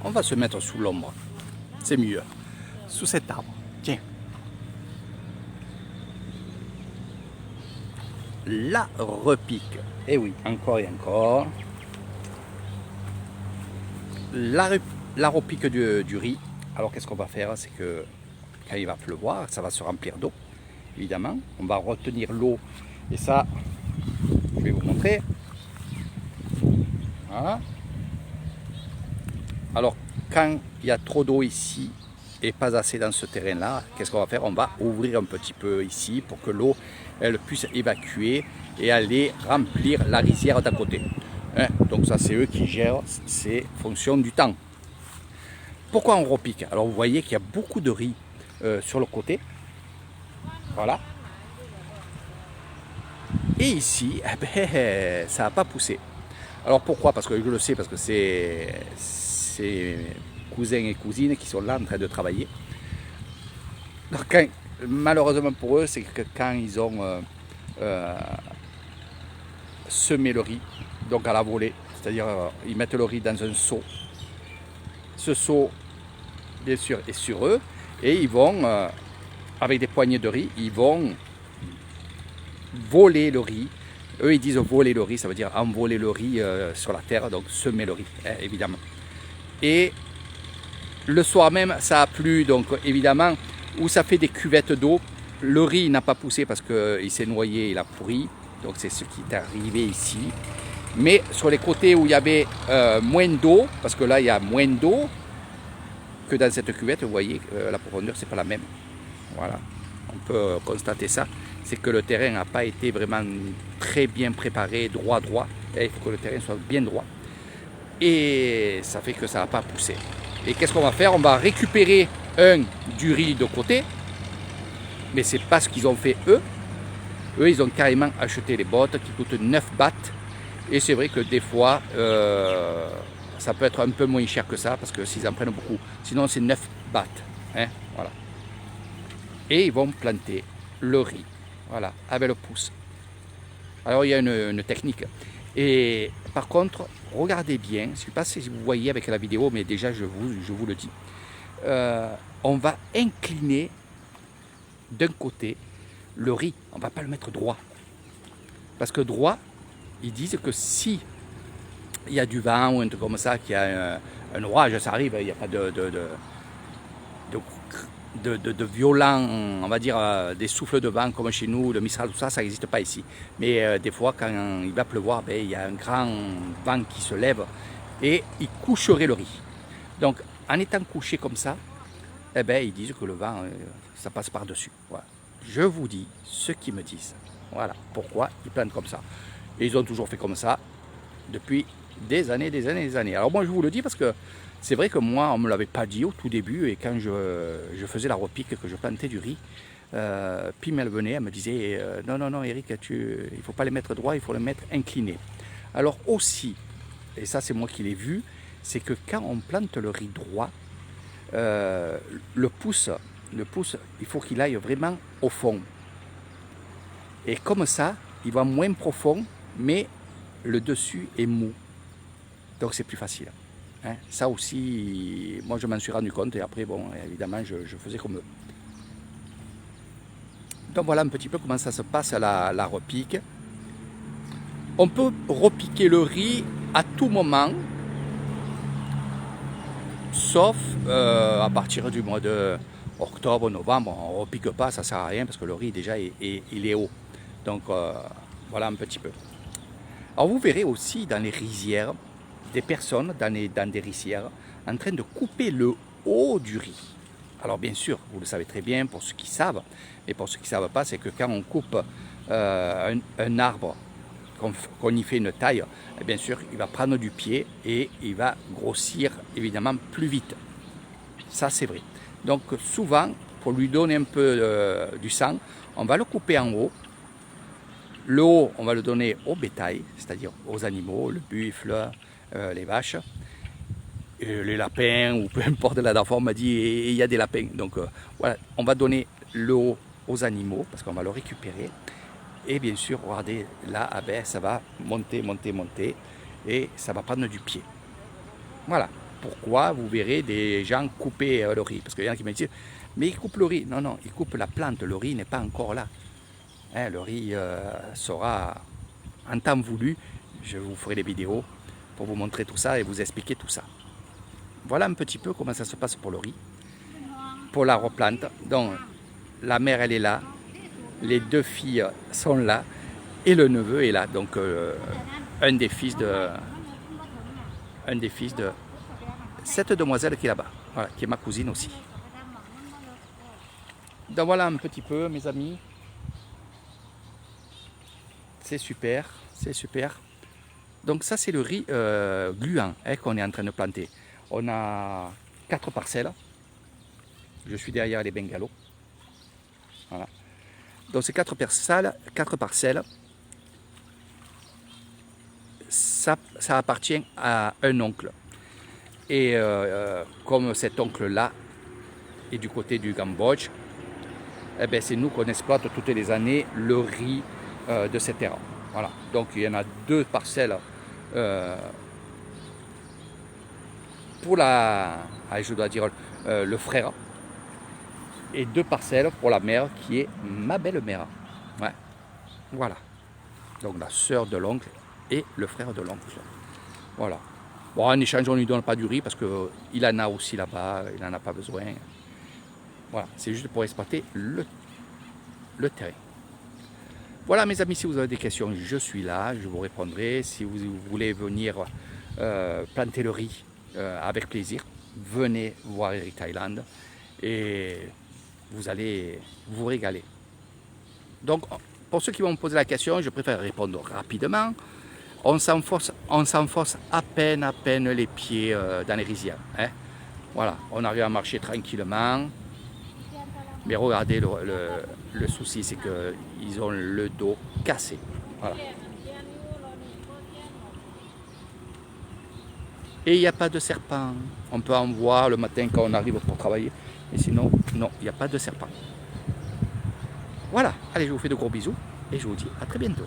On va se mettre sous l'ombre. C'est mieux. Sous cet arbre. Tiens. La repique. Et oui, encore et encore. La repique du riz. Alors qu'est-ce qu'on va faire? C'est que quand il va pleuvoir, ça va se remplir d'eau. Évidemment, on va retenir l'eau. Et ça, je vais vous montrer. Voilà. Alors, quand il y a trop d'eau ici et pas assez dans ce terrain-là, qu'est-ce qu'on va faire? On va ouvrir un petit peu ici pour que l'eau elle puisse évacuer et aller remplir la rizière d'à côté. Hein? Donc ça, c'est eux qui gèrent ces fonctions du temps. Pourquoi on repique? Alors vous voyez qu'il y a beaucoup de riz sur le côté. Voilà. Et ici, eh ben, ça n'a pas poussé. Alors pourquoi? Parce que je le sais, parce que c'est cousins et cousines qui sont là en train de travailler. Donc, malheureusement pour eux, c'est que quand ils ont semé le riz, donc à la volée, c'est-à-dire ils mettent le riz dans un seau. Ce seau, bien sûr, est sur eux, et ils vont, avec des poignées de riz, ils vont voler le riz. Eux, ils disent voler le riz, ça veut dire envoler le riz sur la terre, donc semer le riz, hein, évidemment. Et le soir même, ça a plu, donc évidemment, où ça fait des cuvettes d'eau. Le riz n'a pas poussé parce qu'il s'est noyé, il a pourri. Donc c'est ce qui est arrivé ici. Mais sur les côtés où il y avait moins d'eau, parce que là il y a moins d'eau que dans cette cuvette, vous voyez, la profondeur c'est pas la même. Voilà, on peut constater ça. C'est que le terrain n'a pas été vraiment très bien préparé, droit. Et il faut que le terrain soit bien droit. Et ça fait que ça n'a pas poussé. Et qu'est-ce qu'on va faire? On va récupérer du riz de côté, mais c'est pas ce qu'ils ont fait eux. Eux, ils ont carrément acheté les bottes qui coûtent 9 bahts. Et c'est vrai que des fois, ça peut être un peu moins cher que ça, parce que s'ils en prennent beaucoup, sinon c'est 9 bahts. Hein, voilà. Et ils vont planter le riz, voilà, avec le pouce. Alors il y a une technique. Et par contre, regardez bien, je ne sais pas si vous voyez avec la vidéo, mais déjà je vous le dis. On va incliner d'un côté le riz, on ne va pas le mettre droit. Parce que droit, ils disent que si il y a du vent ou un truc comme ça, qu'il y a un orage, ça arrive, il n'y a pas de violent, on va dire, des souffles de vent comme chez nous, le Mistral, tout ça, ça n'existe pas ici. Mais des fois, quand il va pleuvoir, ben, il y a un grand vent qui se lève et il coucherait le riz. Donc, en étant couché comme ça, eh ben, ils disent que le vent, ça passe par-dessus. Voilà. Je vous dis ce qu'ils me disent. Voilà pourquoi ils plantent comme ça. Et ils ont toujours fait comme ça depuis des années. Alors moi, je vous le dis parce que c'est vrai que moi, on ne me l'avait pas dit au tout début. Et quand je faisais la repique, que je plantais du riz, Pim, elle venait, elle me disait non, Eric, il ne faut pas les mettre droits, il faut les mettre inclinés. Alors aussi, et ça c'est moi qui l'ai vu, c'est que quand on plante le riz droit, le pouce, il faut qu'il aille vraiment au fond. Et comme ça, il va moins profond, mais le dessus est mou. Donc c'est plus facile. Hein, ça aussi, moi je m'en suis rendu compte et après, bon, évidemment, je faisais comme eux. Donc voilà un petit peu comment ça se passe à la repique. On peut repiquer le riz à tout moment, sauf à partir du mois de octobre, novembre, on ne repique pas, ça ne sert à rien parce que le riz déjà il est haut. Donc voilà un petit peu. Alors vous verrez aussi dans les rizières, des personnes dans des rizières en train de couper le haut du riz. Alors bien sûr, vous le savez très bien pour ceux qui savent, mais pour ceux qui ne savent pas, c'est que quand on coupe un arbre, qu'on y fait une taille, bien sûr, il va prendre du pied et il va grossir évidemment plus vite. Ça c'est vrai. Donc souvent, pour lui donner un peu du sang, on va le couper en haut. Le haut, on va le donner au bétail, c'est-à-dire aux animaux, le buffle, les vaches, les lapins, ou peu importe, la dernière fois on m'a dit il y a des lapins. Donc voilà, on va donner le haut aux animaux parce qu'on va le récupérer. Et bien sûr, regardez, là, ça va monter et ça va prendre du pied. Voilà. pourquoi vous verrez des gens couper le riz. Parce qu'il y en a qui me disent, mais ils coupent le riz. Non, non, ils coupent la plante, le riz n'est pas encore là. Hein, le riz sera en temps voulu. Je vous ferai des vidéos pour vous montrer tout ça et vous expliquer tout ça. Voilà un petit peu comment ça se passe pour le riz, pour la replante. Donc la mère elle est là, les deux filles sont là et le neveu est là. Donc un des fils de cette demoiselle qui est là-bas, voilà, qui est ma cousine aussi. Donc voilà un petit peu mes amis. C'est super, c'est super. Donc ça c'est le riz gluant qu'on est en train de planter. On a 4 parcelles. Je suis derrière les bungalows. Voilà. Donc ces 4 parcelles, ça appartient à un oncle. Et comme cet oncle-là est du côté du Cambodge, eh ben, c'est nous qu'on exploite toutes les années le riz de cette terre. Voilà. Donc il y en a 2 parcelles pour je dois dire le frère, et 2 parcelles pour la mère qui est ma belle-mère. Ouais. Voilà. Donc la sœur de l'oncle et le frère de l'oncle. Voilà. Bon, en échange, on ne lui donne pas du riz parce qu'il en a aussi là-bas, il n'en a pas besoin. Voilà, c'est juste pour exploiter le terrain. Voilà mes amis, si vous avez des questions, je suis là, je vous répondrai. Si vous voulez venir planter le riz avec plaisir, venez voir Eric Thailand et vous allez vous régaler. Donc, pour ceux qui vont me poser la question, je préfère répondre rapidement. On s'enfonce à peine les pieds dans les rizières. Hein. Voilà, on arrive à marcher tranquillement. Mais regardez, le souci, c'est qu'ils ont le dos cassé. Voilà. Et il n'y a pas de serpent. On peut en voir le matin quand on arrive pour travailler. Mais sinon, non, il n'y a pas de serpent. Voilà, allez, je vous fais de gros bisous et je vous dis à très bientôt.